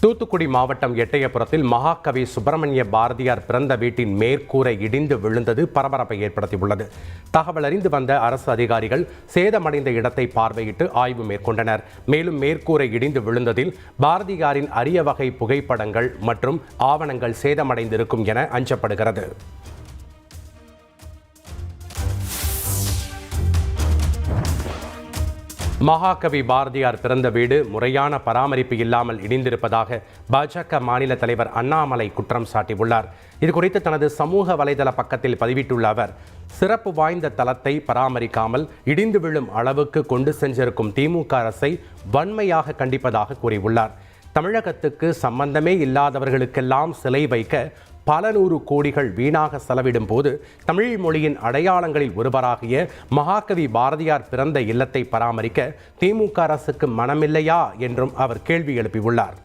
தூத்துக்குடி மாவட்டம் எட்டயபுரத்தில் மகாகவி சுப்பிரமணிய பாரதியார் பிறந்த வீட்டின் மேற்கூரை இடிந்து விழுந்தது பரபரப்பை ஏற்படுத்தியுள்ளது. தகவல் அறிந்து வந்த அரசு அதிகாரிகள் சேதமடைந்த இடத்தை பார்வையிட்டு ஆய்வு மேற்கொண்டனர். மேலும் மேற்கூரை இடிந்து விழுந்ததில் பாரதியாரின் அரிய வகை புகைப்படங்கள் மற்றும் ஆவணங்கள் சேதமடைந்திருக்கும் என அஞ்சப்படுகிறது. மகாகவி பாரதியார் பிறந்த வீடு முறையான பராமரிப்பு இல்லாமல் இடிந்திருப்பதாக பாஜக மாநில தலைவர் அண்ணாமலை குற்றம் சாட்டியுள்ளார். இதுகுறித்து தனது சமூக வலைதள பக்கத்தில் பதிவிட்டுள்ள அவர், சிறப்பு வாய்ந்த தளத்தை பராமரிக்காமல் இடிந்து விழும் அளவுக்கு கொண்டு சென்றிருக்கும் திமுக அரசை வன்மையாக கண்டிப்பதாக கூறியுள்ளார். தமிழகத்துக்கு சம்பந்தமே இல்லாதவர்களுக்கெல்லாம் சிலை வைக்க பல நூறு கோடிகள் வீணாக செலவிடும் போது தமிழ் மொழியின் அடையாளங்களில் ஒருவராகிய மகாகவி பாரதியார் பிறந்த இல்லத்தை பராமரிக்க திமுக அரசுக்கு மனமில்லையா என்றும் அவர் கேள்வி எழுப்பியுள்ளார்.